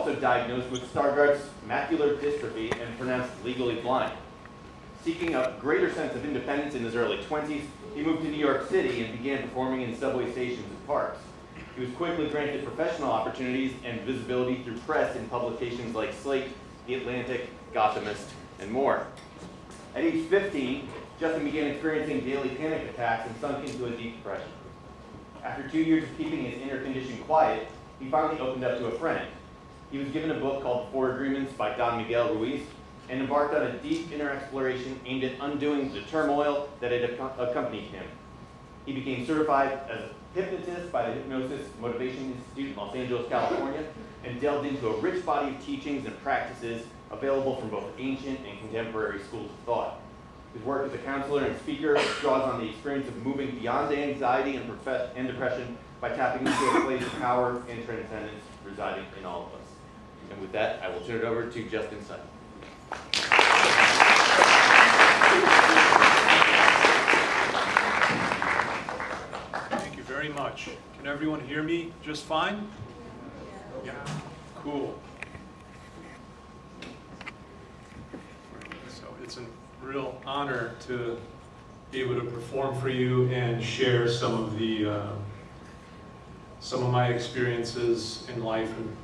also diagnosed with Stargardt's macular dystrophy and pronounced legally blind. Seeking a greater sense of independence in his early 20s, he moved to New York City and began performing in subway stations and parks. He was quickly granted professional opportunities and visibility through press in publications like Slate, The Atlantic, Gothamist, and more. At age 15, Justin began experiencing daily panic attacks and sunk into a deep depression. After 2 years of keeping his inner condition quiet, he finally opened up to a friend. He was given a book called The Four Agreements by Don Miguel Ruiz and embarked on a deep inner exploration aimed at undoing the turmoil that had accompanied him. He became certified as a hypnotist by the Hypnosis Motivation Institute in Los Angeles, California, and delved into a rich body of teachings and practices available from both ancient and contemporary schools of thought. His work as a counselor and speaker draws on the experience of moving beyond anxiety and depression by tapping into a place of power and transcendence residing in all of us. And with that, I will turn it over to Justin Sutton. Thank you very much. Can everyone hear me just fine? Yeah. Cool. So it's a real honor to be able to perform for you and share some of my experiences in life and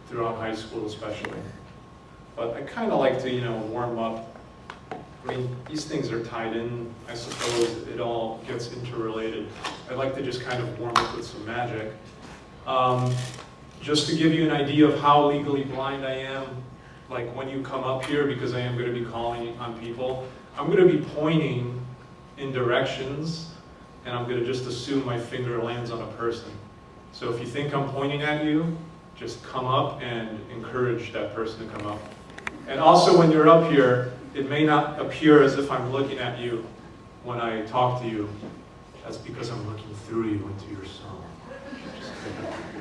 throughout high school especially. But I kind of like to, warm up. I mean, these things are tied in. I suppose it all gets interrelated. I'd like to just kind of warm up with some magic. Just to give you an idea of how legally blind I am, like when you come up here, because I am going to be calling on people, I'm going to be pointing in directions, and I'm going to just assume my finger lands on a person. So if you think I'm pointing at you, just come up and encourage that person to come up. And also when you're up here, it may not appear as if I'm looking at you when I talk to you. That's because I'm looking through you into your soul.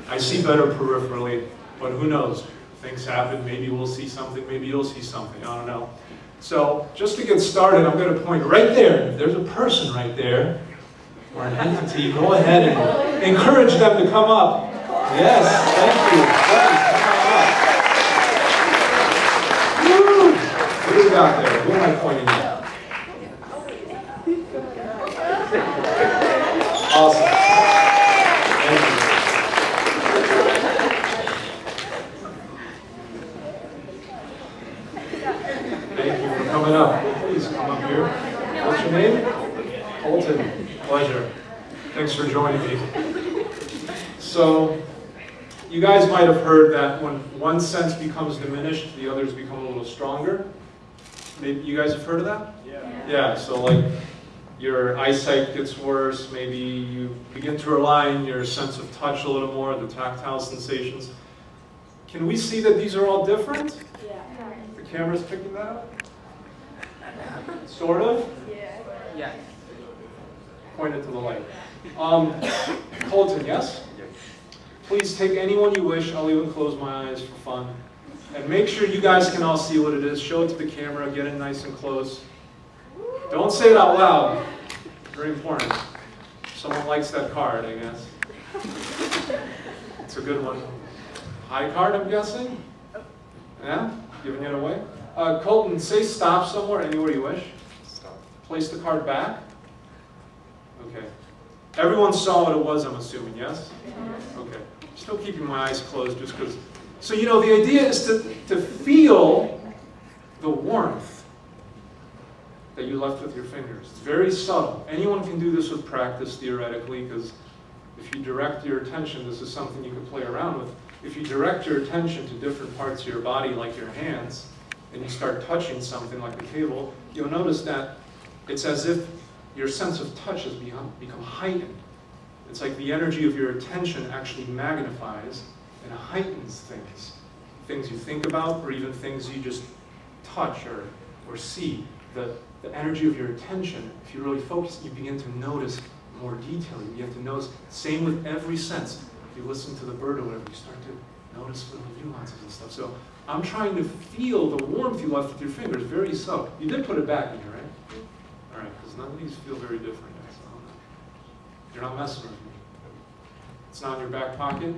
I see better peripherally, but who knows? Things happen. Maybe we'll see something. Maybe you'll see something. I don't know. So just to get started, I'm going to point right there. If there's a person right there, or an entity, go ahead and encourage them to come up. Yes, thank you. Woo! What do we got there? Who am I pointing at? Awesome. Thank you. Thank you for coming up. Please come up here. What's your name? Colton. Pleasure. Thanks for joining me. So, you guys might have heard that when one sense becomes diminished, the others become a little stronger. Maybe you guys have heard of that? Yeah. Yeah, so like your eyesight gets worse, maybe you begin to rely on your sense of touch a little more, the tactile sensations. Can we see that these are all different? Yeah. The camera's picking that up? Sort of? Yeah. Yeah. Point it to the light. Colton, yes? Please take anyone you wish. I'll even close my eyes for fun. And make sure you guys can all see what it is. Show it to the camera. Get it nice and close. Don't say it out loud. Very important. Someone likes that card, I guess. It's a good one. High card, I'm guessing? Yeah? Giving it away? Colton, say stop somewhere, anywhere you wish. Stop. Place the card back. Okay. Everyone saw what it was, I'm assuming, yes? Okay. Still keeping my eyes closed just because. So, the idea is to feel the warmth that you left with your fingers. It's very subtle. Anyone can do this with practice, theoretically, because if you direct your attention, this is something you can play around with. If you direct your attention to different parts of your body, like your hands, and you start touching something like the table, you'll notice that it's as if your sense of touch has become heightened. It's like the energy of your attention actually magnifies and heightens things. Things you think about, or even things you just touch or see. The energy of your attention, if you really focus, you begin to notice more detail. You begin to notice. Same with every sense. If you listen to the bird or whatever, you start to notice little nuances and stuff. So I'm trying to feel the warmth you left with your fingers, very subtle. You did put it back in here, right? All right, because none of these feel very different. So you're not messing with me. It's not in your back pocket?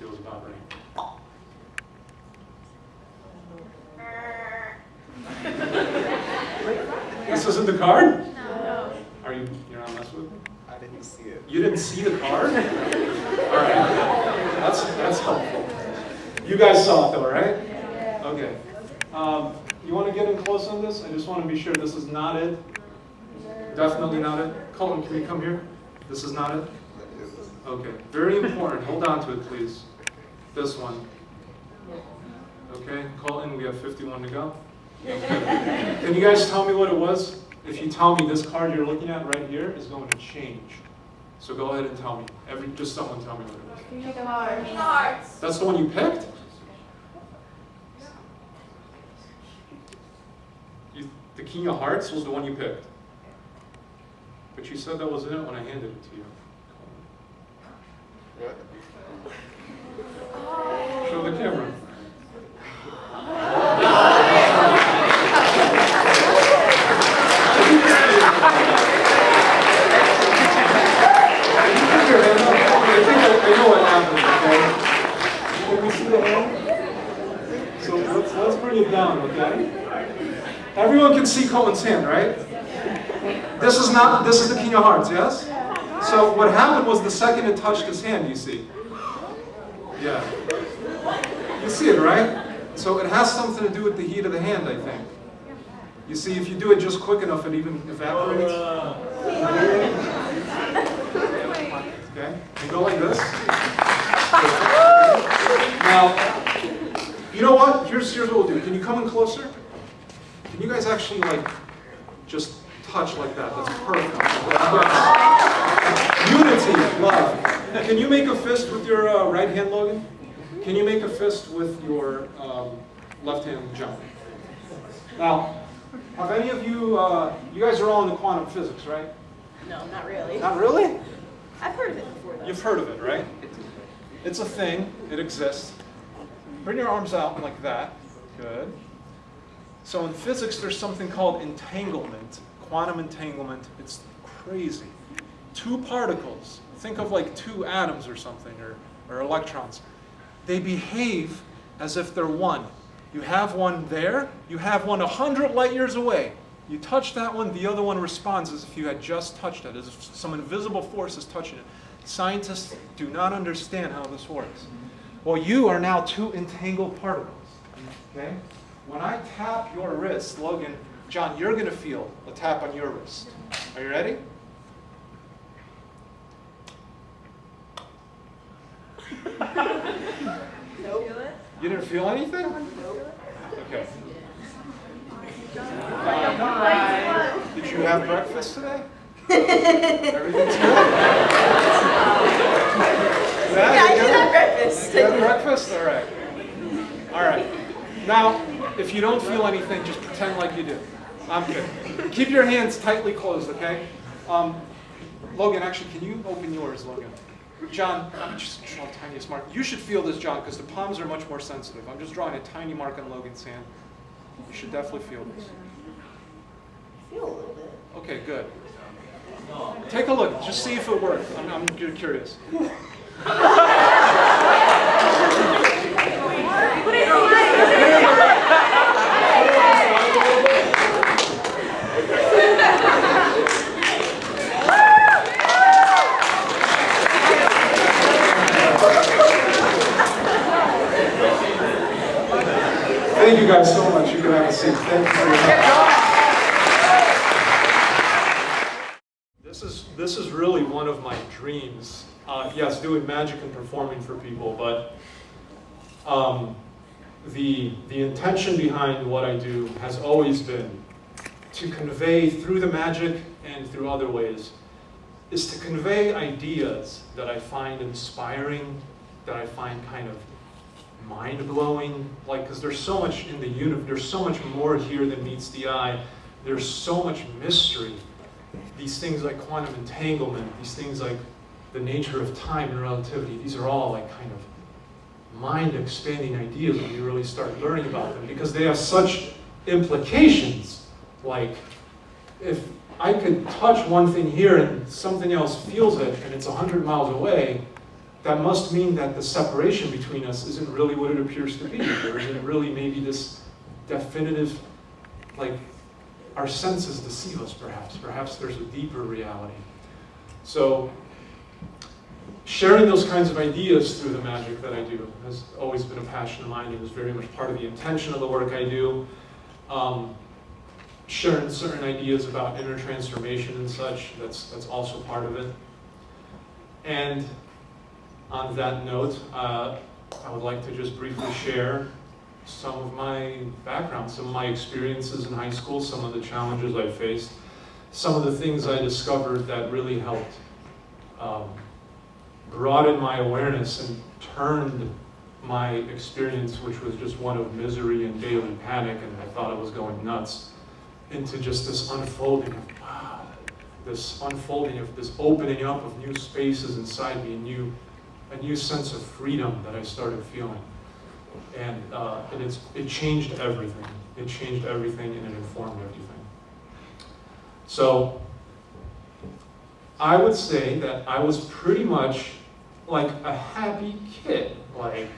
feels about right. This isn't the card? No. You're not messing with me? I didn't see it. You didn't see the card? All right, that's helpful. You guys saw it though, right? Okay. You want to get in close on this? I just want to be sure this is not it. Definitely not it. Colton, can you come here? This is not it? Okay, very important. Hold on to it, please. This one. Okay, Colton, we have 51 to go. Can you guys tell me what it was? If you tell me this card you're looking at right here is going to change. So go ahead and tell me. Just someone tell me what it is. King of Hearts. That's the one you picked? The King of Hearts was the one you picked. But you said that wasn't it when I handed it to you. What? Show the camera. I know what happened, okay? Can we see the hand? So let's bring it down, okay? Everyone can see Cohen's hand, right? This is the King of Hearts, yes? So what happened was the second it touched his hand, you see. Yeah. You see it, right? So it has something to do with the heat of the hand, I think. You see, if you do it just quick enough, it even evaporates. Okay, you go like this. Now, you know what? Here's what we'll do. Can you come in closer? Can you guys actually just touch like that? That's perfect. Yes. Unity, love. Can you make a fist with your right hand, Logan? Can you make a fist with your left hand, John? Now, have any of you, you guys are all into quantum physics, right? No, not really. Not really? I've heard of it before, though. You've heard of it, right? It's a thing. It exists. Bring your arms out like that. Good. So in physics, there's something called entanglement, quantum entanglement. It's crazy. Two particles, think of like two atoms or something, or electrons. They behave as if they're one. You have one there, you have one 100 light years away. You touch that one, the other one responds as if you had just touched it, as if some invisible force is touching it. Scientists do not understand how this works. Well, you are now two entangled particles. Okay? When I tap your wrist, Logan, John, you're going to feel a tap on your wrist. Are you ready? Nope. You didn't feel anything? Okay. Did you have breakfast today? Everything's good? Yeah, I did have breakfast. You had breakfast? All right. All right. Now, if you don't feel anything, just pretend like you do. I'm good. Keep your hands tightly closed, okay? Logan, actually, can you open yours, Logan? John, I'm just draw a tiny mark. You should feel this, John, because the palms are much more sensitive. I'm just drawing a tiny mark on Logan's hand. You should definitely feel this. I feel a little bit. Okay, good. Take a look. Just see if it works. I'm curious. Thank you guys so much. You can have a seat. Thank you for your help. This is really one of my dreams. Yes, doing magic and performing for people, but the intention behind what I do has always been to convey through the magic and through other ways, is to convey ideas that I find inspiring, that I find kind of mind-blowing, because there's so much in the universe, there's so much more here than meets the eye, there's so much mystery. These things like quantum entanglement, these things like the nature of time and relativity, these are all like kind of mind-expanding ideas when you really start learning about them, because they have such implications. Like, if I could touch one thing here and something else feels it and it's 100 miles away, that must mean that the separation between us isn't really what it appears to be. There isn't really maybe this definitive, like, our senses deceive us perhaps. Perhaps there's a deeper reality. So, sharing those kinds of ideas through the magic that I do has always been a passion of mine. It was very much part of the intention of the work I do. Sharing certain ideas about inner transformation and such, that's also part of it. And on that note, I would like to just briefly share some of my background, some of my experiences in high school, some of the challenges I faced, some of the things I discovered that really helped broaden my awareness and turned my experience, which was just one of misery and daily panic, and I thought I was going nuts, into just this unfolding of this opening up of new spaces inside me, a new sense of freedom that I started feeling. And it changed everything. It changed everything and it informed everything. So I would say that I was pretty much like a happy kid. Like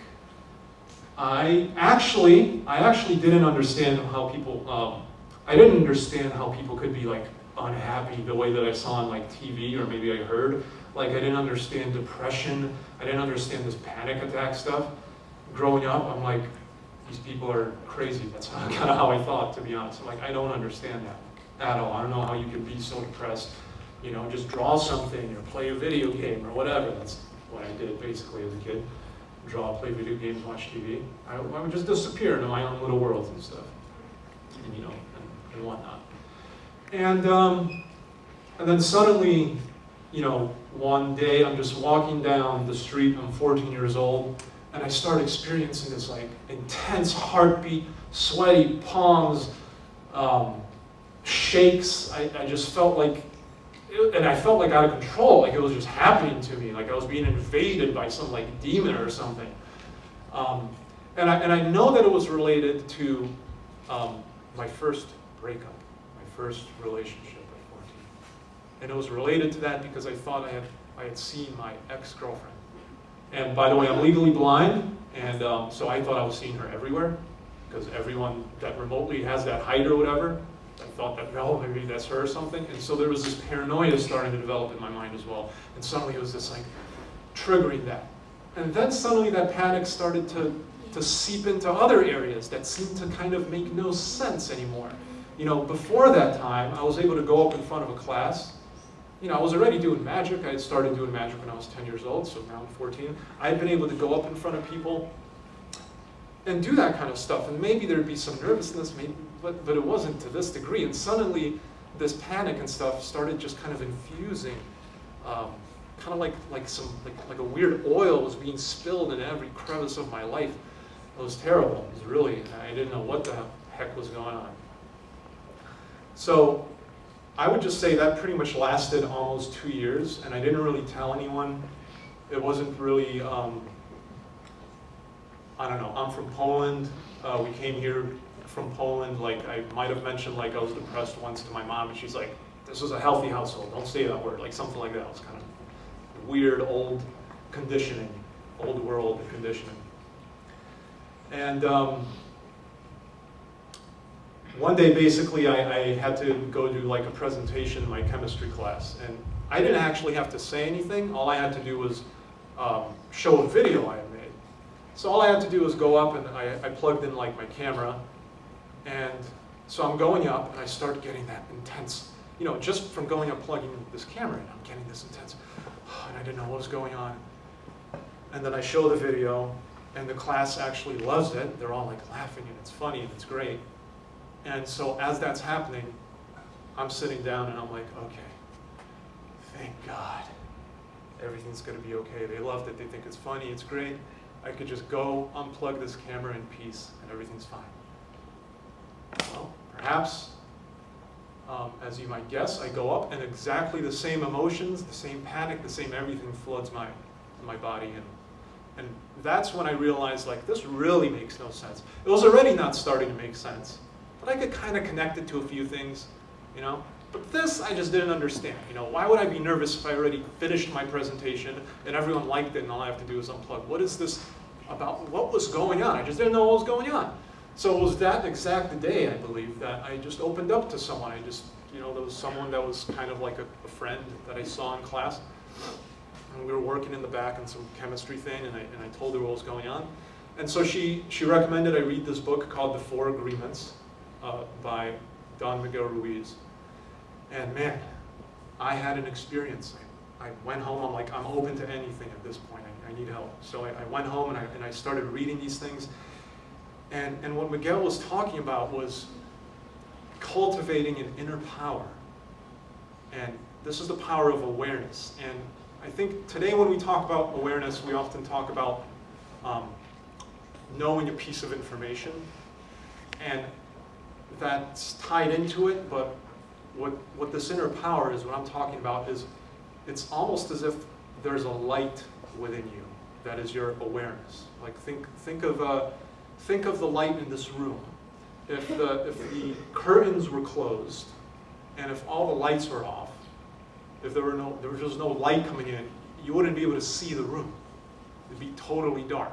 I actually didn't understand how people, I didn't understand how people could be like unhappy the way that I saw on like TV or maybe I heard. Like I didn't understand depression. I didn't understand this panic attack stuff. Growing up, I'm like, these people are crazy. That's kind of how I thought, to be honest. I'm like, I don't understand that at all. I don't know how you can be so depressed. You know, just draw something or play a video game or whatever. That's what I did basically as a kid. Draw, play video games, watch TV. I would just disappear into my own little worlds and stuff, and, you know, and whatnot. And then suddenly, you know, one day I'm just walking down the street. I'm 14 years old. And I start experiencing this like intense heartbeat, sweaty palms, shakes. I just felt like, and I felt like out of control, like it was just happening to me, like I was being invaded by some like demon or something. And I know that it was related to my first breakup, my first relationship at 14. And it was related to that because I thought I had seen my ex-girlfriend. And by the way, I'm legally blind, and so I thought I was seeing her everywhere, because everyone that remotely has that height or whatever, I thought that, oh, maybe that's her or something. And so there was this paranoia starting to develop in my mind as well. And suddenly it was this like, triggering that. And then suddenly that panic started to seep into other areas that seemed to kind of make no sense anymore. You know, before that time, I was able to go up in front of a class. You know, I was already doing magic. I had started doing magic when I was 10 years old, so now I'm 14. I had been able to go up in front of people and do that kind of stuff. And maybe there'd be some nervousness, but it wasn't to this degree. And suddenly, this panic and stuff started just kind of infusing, kind of like a weird oil was being spilled in every crevice of my life. It was terrible. It was really, I didn't know what the heck was going on. So I would just say that pretty much lasted almost 2 years, and I didn't really tell anyone. It wasn't really, I don't know, I'm from Poland. We came here from Poland. Like, I might have mentioned, like, I was depressed once to my mom, and she's like, this was a healthy household. Don't say that word. Like, something like that. It was kind of weird, old conditioning, old world conditioning. And one day, basically, I had to go do like a presentation in my chemistry class, and I didn't actually have to say anything. All I had to do was show a video I had made. So all I had to do was go up, and I plugged in like my camera, and so I'm going up, and I start getting that intense, you know, just from going up plugging this camera in, I'm getting this intense, and I didn't know what was going on. And then I show the video, and the class actually loves it. They're all like laughing, and it's funny, and it's great. And so as that's happening, I'm sitting down and I'm like, okay, thank God. Everything's gonna be okay. They loved it, they think it's funny, it's great. I could just go unplug this camera in peace and everything's fine. Well, perhaps, as you might guess, I go up and exactly the same emotions, the same panic, the same everything floods my body. And that's when I realized, like, this really makes no sense. It was already not starting to make sense. But I could kind of connect it to a few things, you know? But this, I just didn't understand. You know, why would I be nervous if I already finished my presentation and everyone liked it and all I have to do is unplug? What is this about? What was going on? I just didn't know what was going on. So it was that exact day, I believe, that I just opened up to someone. You know, there was someone that was kind of like a friend that I saw in class. And we were working in the back on some chemistry thing, and I told her what was going on. And so she recommended I read this book called The Four Agreements by Don Miguel Ruiz. And man, I had an experience. I went home, I'm like, I'm open to anything at this point. I need help. So I went home and I started reading these things. And what Miguel was talking about was cultivating an inner power. And this is the power of awareness. And I think today when we talk about awareness, we often talk about knowing a piece of information. And that's tied into it, but what this inner power is, what I'm talking about, is it's almost as if there's a light within you that is your awareness. Like think of the light in this room. If the curtains were closed, and if all the lights were off, if there was just no light coming in, you wouldn't be able to see the room. It'd be totally dark.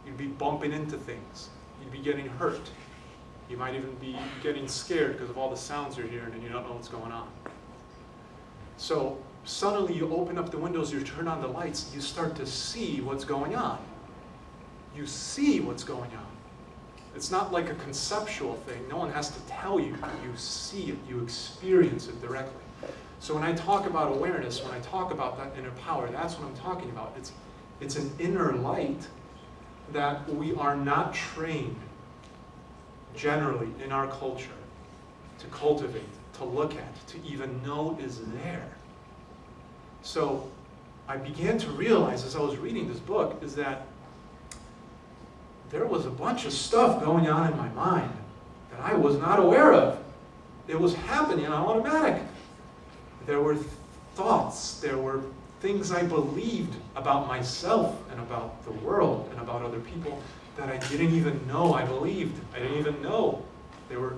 You'd be bumping into things. You'd be getting hurt. You might even be getting scared because of all the sounds you're hearing and you don't know what's going on. So suddenly you open up the windows, you turn on the lights, you start to see what's going on. You see what's going on. It's not like a conceptual thing. No one has to tell you. You see it. You experience it directly. So when I talk about awareness, when I talk about that inner power, that's what I'm talking about. It's an inner light that we are not trained generally in our culture to cultivate, to look at, to even know is there. So I began to realize as I was reading this book is that there was a bunch of stuff going on in my mind that I was not aware of. It was happening on automatic. There were thoughts, there were things I believed about myself and about the world and about other people that I didn't even know I believed. I didn't even know. They were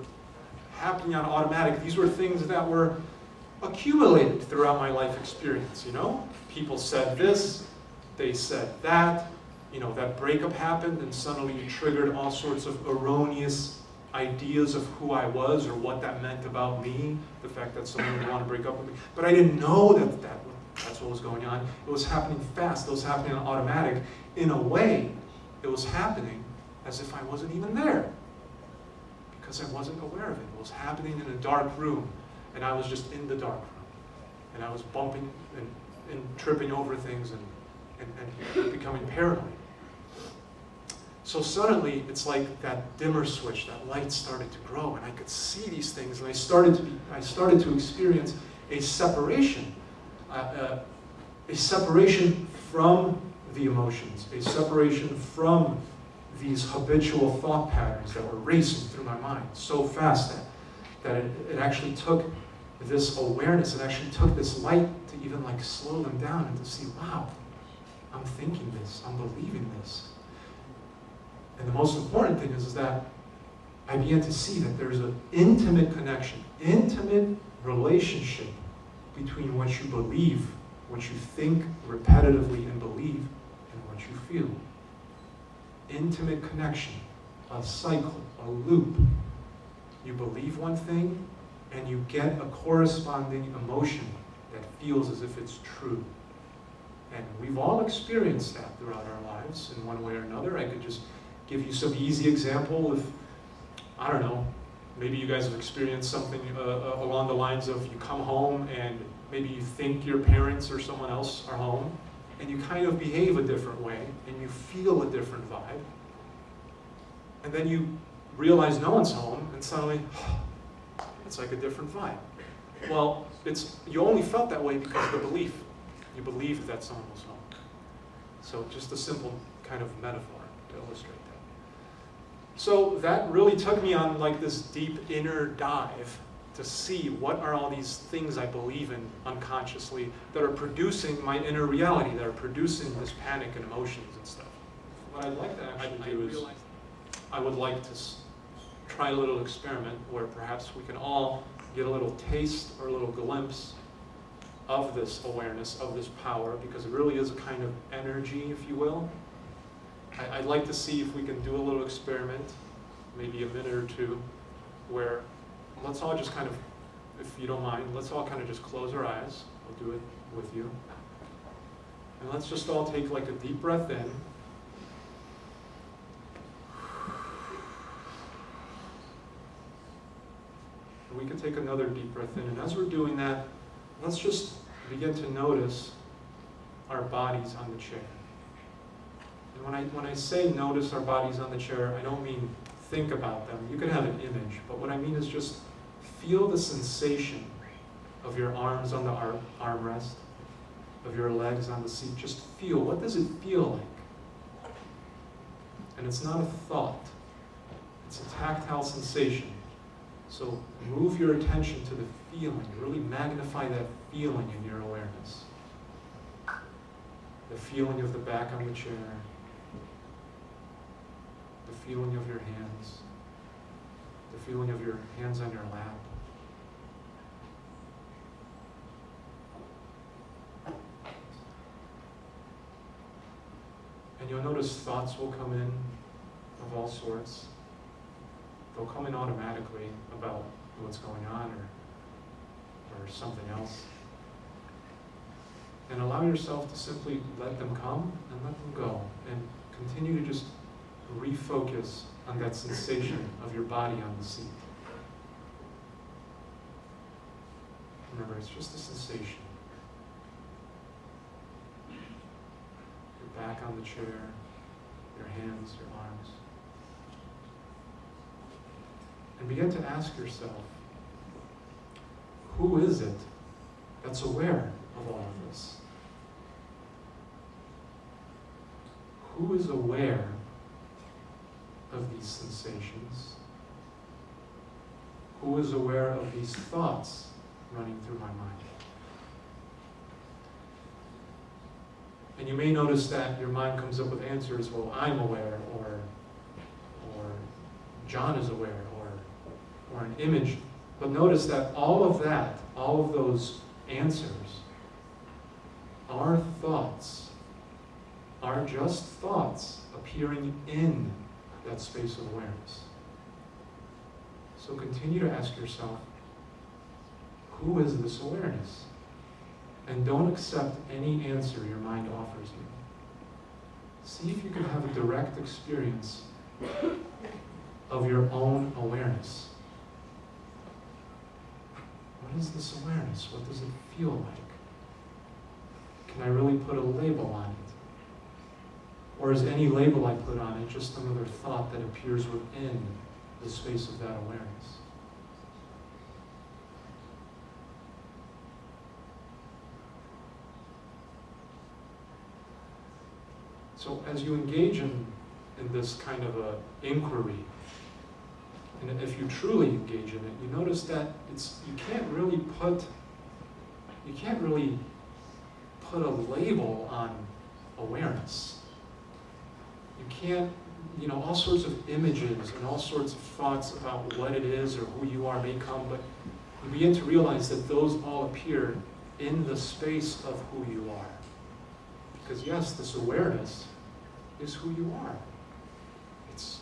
happening on automatic. These were things that were accumulated throughout my life experience, you know? People said this, they said that, you know, that breakup happened and suddenly you triggered all sorts of erroneous ideas of who I was or what that meant about me, the fact that someone would want to break up with me. But I didn't know that's what was going on. It was happening fast. It was happening on automatic. In a way, it was happening as if I wasn't even there because I wasn't aware of it. It was happening in a dark room, and I was just in the dark room. And I was bumping and tripping over things and becoming paranoid. So suddenly, it's like that dimmer switch, that light started to grow, and I could see these things, and I started to experience a separation from the emotions, a separation from these habitual thought patterns that were racing through my mind so fast that it actually took this awareness, it actually took this light to even like slow them down and to see, wow, I'm thinking this, I'm believing this. And the most important thing is that I began to see that there's an intimate connection, intimate relationship between what you believe, what you think repetitively and believe, and what you feel. Intimate connection, a cycle, a loop. You believe one thing, and you get a corresponding emotion that feels as if it's true. And we've all experienced that throughout our lives in one way or another. I could just give you some easy example of, I don't know, maybe you guys have experienced something along the lines of you come home and maybe you think your parents or someone else are home and you kind of behave a different way and you feel a different vibe. And then you realize no one's home and suddenly it's like a different vibe. Well, you only felt that way because of the belief. You believed that someone was home. So just a simple kind of metaphor to illustrate that. So that really took me on like this deep inner dive to see what are all these things I believe in unconsciously that are producing my inner reality, that are producing this panic and emotions and stuff. What I'd like to actually do is, I would like to try a little experiment where perhaps we can all get a little taste or a little glimpse of this awareness, of this power, because it really is a kind of energy, if you will. I'd like to see if we can do a little experiment, maybe a minute or two, where let's all just kind of, if you don't mind, let's all kind of just close our eyes. I'll do it with you. And let's just all take like a deep breath in. And we can take another deep breath in. And as we're doing that, let's just begin to notice our bodies on the chair. And when I say notice our bodies on the chair, I don't mean think about them. You can have an image, but what I mean is just feel the sensation of your arms on the armrest, of your legs on the seat. Just feel, what does it feel like? And it's not a thought, it's a tactile sensation. So move your attention to the feeling, really magnify that feeling in your awareness. The feeling of the back on the chair, the feeling of your hands, the feeling of your hands on your lap. And you'll notice thoughts will come in of all sorts. They'll come in automatically about what's going on or something else. And allow yourself to simply let them come and let them go. And continue to just refocus on that sensation of your body on the seat. Remember, it's just a sensation. Your back on the chair, your hands, your arms. And begin to ask yourself, who is it that's aware of all of this? Who is aware of these sensations? Who is aware of these thoughts running through my mind? And you may notice that your mind comes up with answers, well, I'm aware, or John is aware, or an image. But notice that all of that, all of those answers, are thoughts, are just thoughts appearing in that space of awareness. So continue to ask yourself, who is this awareness? And don't accept any answer your mind offers you. See if you can have a direct experience of your own awareness. What is this awareness? What does it feel like? Can I really put a label on it? Or is any label I put on it just another thought that appears within the space of that awareness? So as you engage in this kind of a inquiry, and if you truly engage in it, you notice that you can't really put a label on awareness. You can't, all sorts of images and all sorts of thoughts about what it is or who you are may come, but you begin to realize that those all appear in the space of who you are. Because yes, this awareness is who you are. It's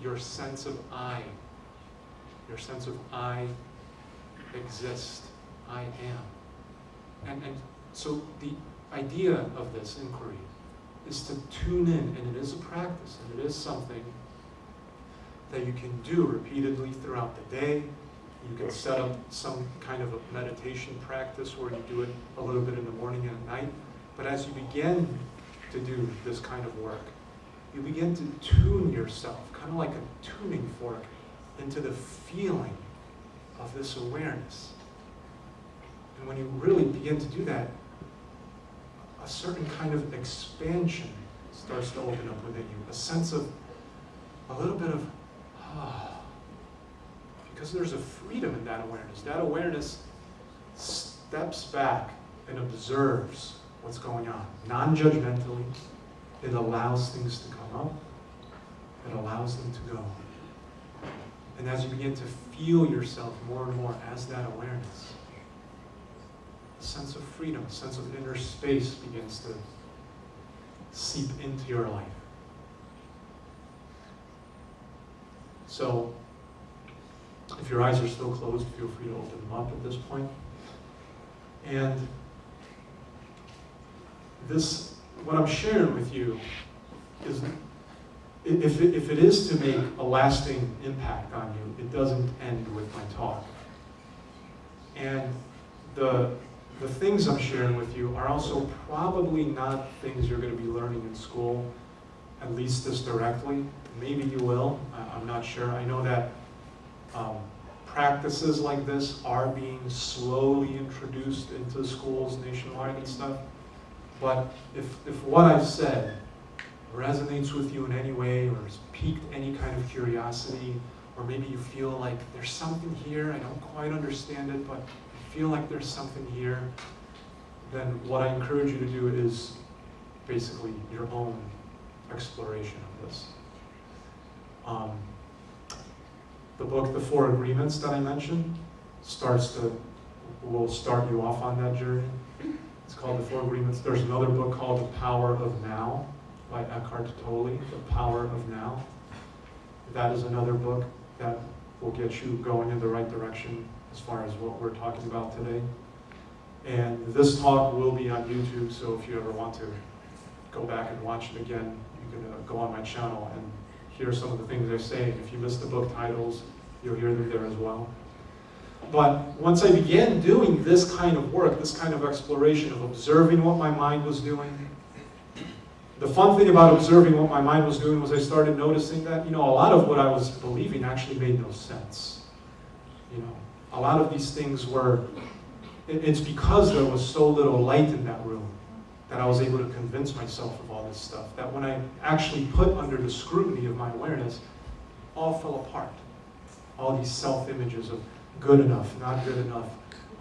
your sense of I. Your sense of I exist. I am. And so the idea of this inquiry is to tune in, and it is a practice, and it is something that you can do repeatedly throughout the day. You can set up some kind of a meditation practice where you do it a little bit in the morning and at night. But as you begin to do this kind of work, you begin to tune yourself, kind of like a tuning fork, into the feeling of this awareness. And when you really begin to do that, a certain kind of expansion starts to open up within you, a sense of a little bit of, because there's a freedom in that awareness. That awareness steps back and observes what's going on, non-judgmentally. It allows things to come up. It allows them to go. And as you begin to feel yourself more and more as that awareness, a sense of freedom, a sense of inner space begins to seep into your life. So, if your eyes are still closed, feel free to open them up at this point. And this, what I'm sharing with you is, if it is to make a lasting impact on you, it doesn't end with my talk. And the things I'm sharing with you are also probably not things you're going to be learning in school, at least this directly. Maybe you will, I'm not sure. I know that practices like this are being slowly introduced into schools nationwide and stuff. But if what I've said resonates with you in any way, or has piqued any kind of curiosity, or maybe you feel like there's something here, I don't quite understand it, but I feel like there's something here, then what I encourage you to do is basically your own exploration of this. The book, The Four Agreements that I mentioned, will start you off on that journey. It's called The Four Agreements. There's another book called The Power of Now by Eckhart Tolle, The Power of Now. That is another book that will get you going in the right direction as far as what we're talking about today. And this talk will be on YouTube, so if you ever want to go back and watch it again, you can go on my channel and hear some of the things I say. If you missed the book titles, you'll hear them there as well. But once I began doing this kind of work, this kind of exploration of observing what my mind was doing, the fun thing about observing what my mind was doing was I started noticing that, a lot of what I was believing actually made no sense. A lot of these things were, it's because there was so little light in that room that I was able to convince myself of all this stuff, that when I actually put under the scrutiny of my awareness, all fell apart. All these self-images of good enough, not good enough,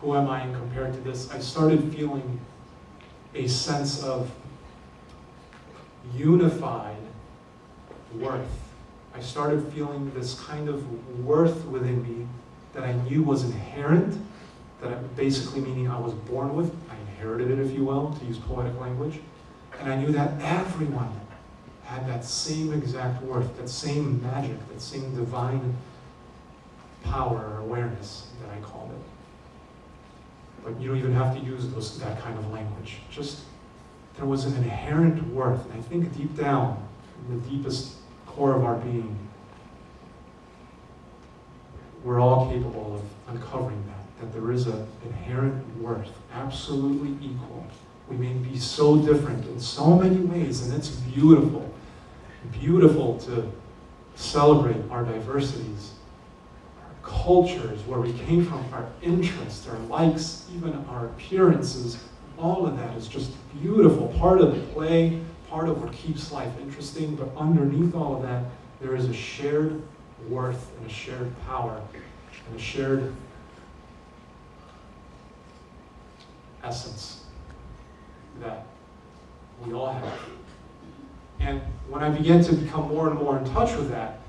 who am I compared to this? I started feeling a sense of unified worth. I started feeling this kind of worth within me that I knew was inherent, basically meaning I was born with. I inherited it, if you will, to use poetic language. And I knew that everyone had that same exact worth, that same magic, that same divine power or awareness that I called it. But you don't even have to use that kind of language. Just, there was an inherent worth. And I think deep down, in the deepest core of our being, we're all capable of uncovering that there is an inherent worth, absolutely equal. We may be so different in so many ways, and it's beautiful. Beautiful to celebrate our diversities, our cultures, where we came from, our interests, our likes, even our appearances. All of that is just beautiful. Part of the play, part of what keeps life interesting, but underneath all of that, there is a shared worth and a shared power and a shared essence that we all have. And when I began to become more and more in touch with that,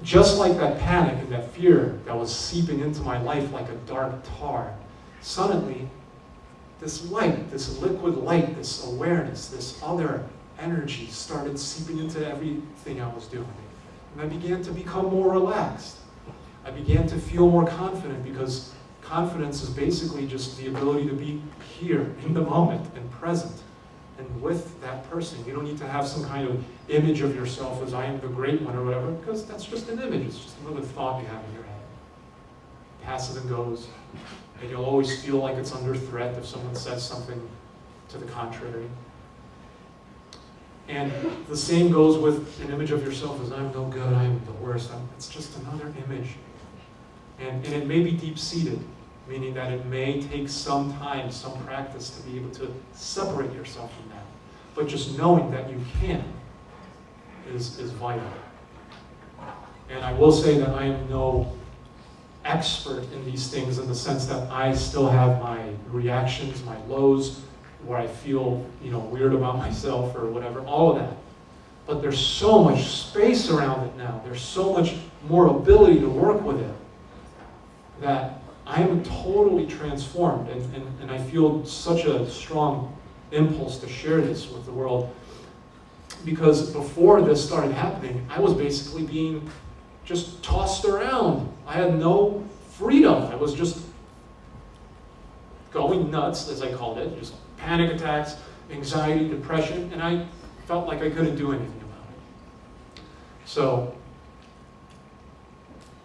just like that panic and that fear that was seeping into my life like a dark tar, suddenly this light, this liquid light, this awareness, this other energy started seeping into everything I was doing. And I began to become more relaxed. I began to feel more confident, because confidence is basically just the ability to be here in the moment and present and with that person. You don't need to have some kind of image of yourself as I am the great one or whatever, because that's just an image. It's just another thought you have in your head. Passes and goes, and you'll always feel like it's under threat if someone says something to the contrary. And the same goes with an image of yourself as I'm no good, I'm the worst. It's just another image. And it may be deep-seated, meaning that it may take some time, some practice to be able to separate yourself from that. But just knowing that you can is vital. And I will say that I am no expert in these things, in the sense that I still have my reactions, my lows, where I feel, weird about myself or whatever, all of that. But there's so much space around it now. There's so much more ability to work with it, that I am totally transformed, and I feel such a strong impulse to share this with the world, because before this started happening, I was basically being just tossed around. I had no freedom. I was just going nuts, as I called it, just panic attacks, anxiety, depression, and I felt like I couldn't do anything about it. So,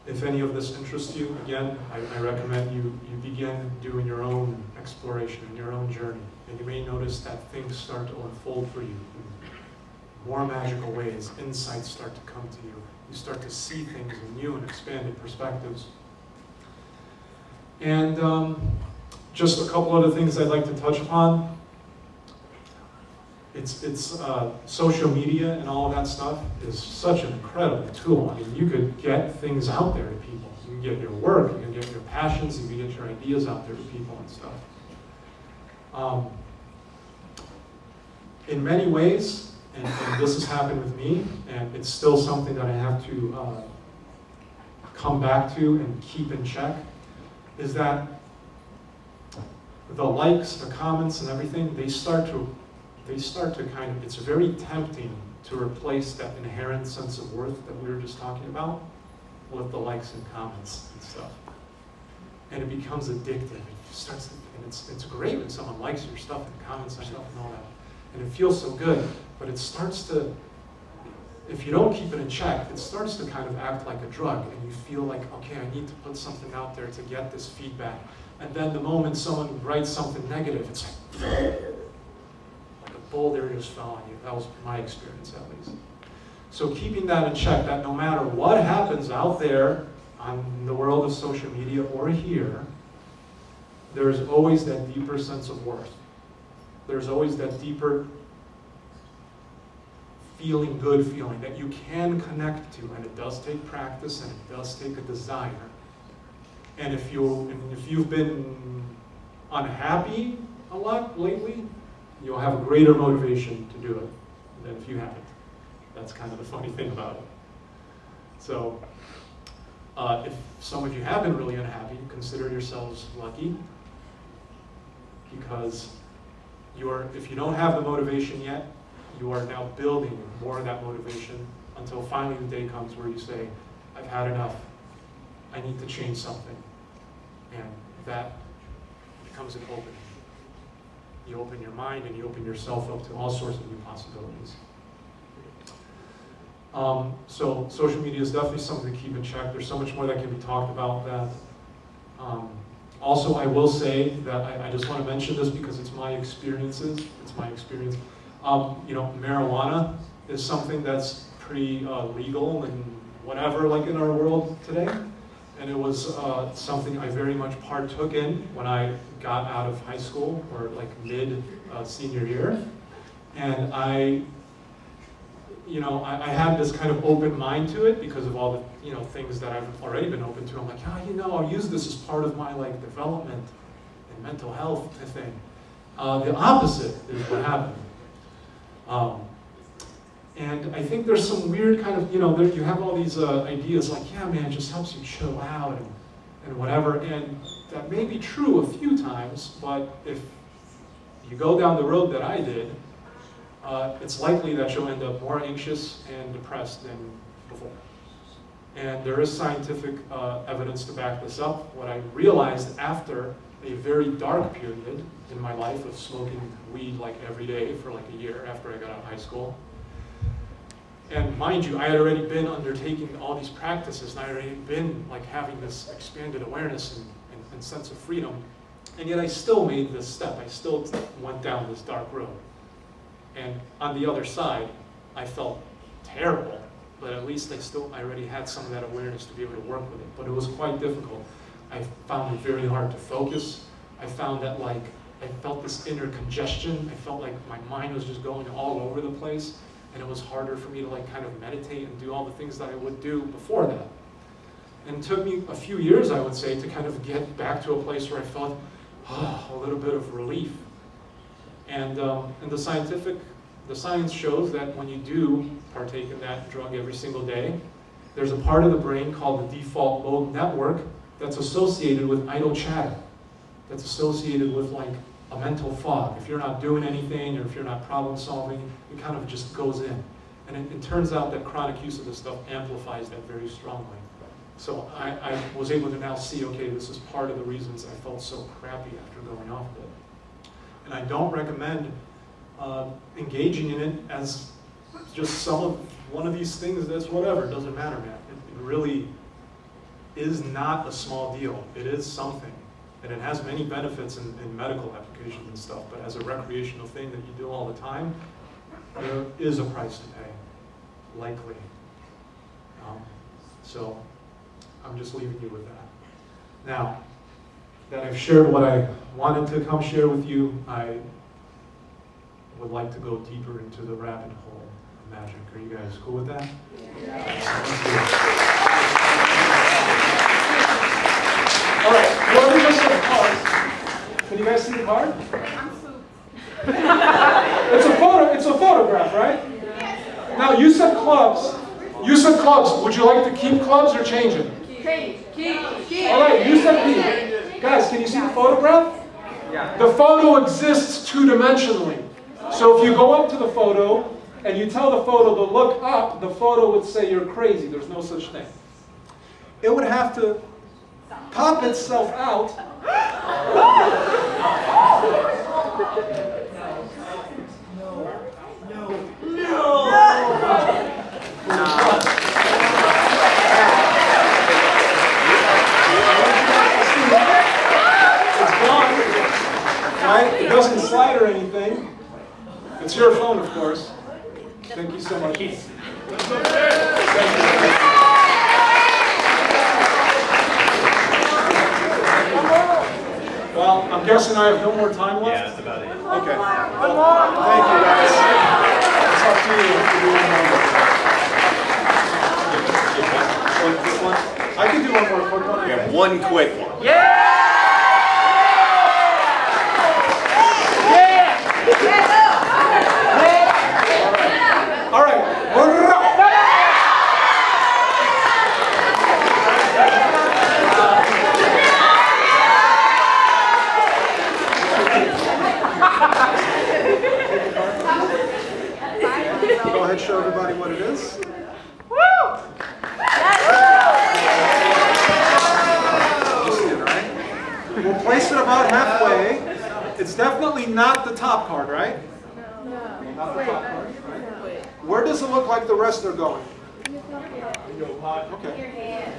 if any of this interests you, again, I recommend you begin doing your own exploration and your own journey. And you may notice that things start to unfold for you in more magical ways. Insights start to come to you. You start to see things in new and expanded perspectives. And just a couple other things I'd like to touch upon. It's social media and all of that stuff is such an incredible tool. I mean, you could get things out there to people. You can get your work, you can get your passions, you can get your ideas out there to people and stuff. In many ways, and this has happened with me, and it's still something that I have to come back to and keep in check, is that the likes, the comments, and everything, they start to kind of, it's very tempting to replace that inherent sense of worth that we were just talking about with the likes and comments and stuff. And it becomes addictive. It starts to, and it's great when someone likes your stuff and comments on stuff and all that. And it feels so good, but it starts to, if you don't keep it in check, it starts to kind of act like a drug, and you feel like, okay, I need to put something out there to get this feedback. And then the moment someone writes something negative, it's like a boulder just fell on you. That was my experience, at least. So keeping that in check, that no matter what happens out there on the world of social media or here, there's always that deeper sense of worth. There's always that deeper feeling good feeling that you can connect to, and it does take practice and it does take a desire. And if you've been unhappy a lot lately, you'll have a greater motivation to do it than if you haven't. That's kind of the funny thing about it. So, if some of you have been really unhappy, consider yourselves lucky, because if you don't have the motivation yet, you are now building more of that motivation until finally the day comes where you say, I've had enough. I need to change something. And that becomes an opening. You open your mind and you open yourself up to all sorts of new possibilities. So social media is definitely something to keep in check. There's so much more that can be talked about that. Also, I will say that I just want to mention this because it's my experiences. It's my experience. Marijuana is something that's pretty legal and whatever, like in our world today. And it was something I very much partook in when I got out of high school, or like mid senior year. And I had this kind of open mind to it because of all the things that I've already been open to. I'm like, I'll use this as part of my like development and mental health thing. The opposite is what happened. And I think there's some weird kind of, you have all these ideas like, yeah, man, it just helps you chill out and whatever. And that may be true a few times, but if you go down the road that I did, it's likely that you'll end up more anxious and depressed than before. And there is scientific evidence to back this up. What I realized after a very dark period in my life of smoking weed like every day for like a year after I got out of high school. And mind you, I had already been undertaking all these practices, and I had already been like having this expanded awareness and sense of freedom. And yet I still made this step. I still went down this dark road. And on the other side, I felt terrible, but at least I already had some of that awareness to be able to work with it. But it was quite difficult. I found it very hard to focus. I found that I felt this inner congestion. I felt like my mind was just going all over the place, and it was harder for me to kind of meditate and do all the things that I would do before that. And it took me a few years, I would say, to kind of get back to a place where I felt a little bit of relief. And the science shows that when you do partake in that drug every single day, There's a part of the brain called the default mode network that's associated with idle chatter. That's associated with like a mental fog. If you're not doing anything or if you're not problem solving, it kind of just goes in. And it turns out that chronic use of this stuff amplifies that very strongly. So I was able to now see, okay, this is part of the reasons I felt so crappy after going off of it. And I don't recommend engaging in it as just one of these things that's whatever, it doesn't matter, man. It really is not a small deal. It is something. And it has many benefits in medical applications and stuff, but as a recreational thing that you do all the time, there is a price to pay, likely. So I'm just leaving you with that. Now, that I've shared what I wanted to come share with you, I would like to go deeper into the rabbit hole of magic. Are you guys cool with that? Yeah. All right, whoever just said cards, can you guys see the card? It's a photograph, right? Now you said clubs. You said clubs. Would you like to keep clubs or change them? Keep. All right, you said keep. Guys, can you see the photograph? Yeah. The photo exists two-dimensionally. So if you go up to the photo and you tell the photo to look up, the photo would say you're crazy. There's no such thing. It would have to pop itself out. It's gone. Right? It doesn't slide or anything. It's your phone, of course. Thank you so much. Thank you. Well, I'm guessing I have no more time left? Yeah, that's about it. Okay. Well, thank you, guys. It's up to you to do one more. One quick one? I can do one more quick one. We have one quick one. All right. Go ahead, show everybody what it is. We'll place it about halfway. It's definitely not the top card, right? No. Not the top card, right? Where does it look like the rest are going? Okay.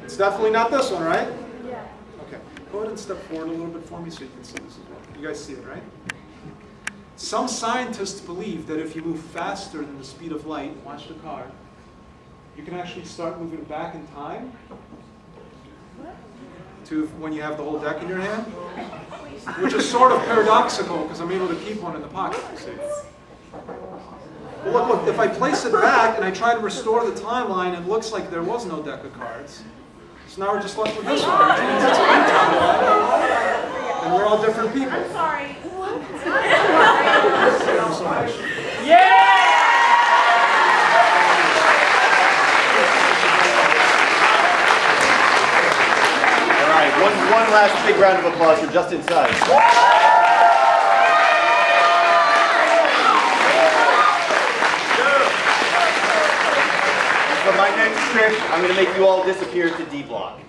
It's definitely not this one, right? Yeah. Okay. Go ahead and step forward a little bit for me so you can see this as well. You guys see it, right? Some scientists believe that if you move faster than the speed of light, watch the card, you can actually start moving back in time to when you have the whole deck in your hand, which is sort of paradoxical because I'm able to keep one in the pocket, you see. Well, look, if I place it back and I try to restore the timeline, it looks like there was no deck of cards. So now we're just left with this one, which means it's a new timeline, and we're all different people. I'm sorry. Thank you so much. All right, one last big round of applause for Justin Suggs. For my next trip, I'm going to make you all disappear to D Block.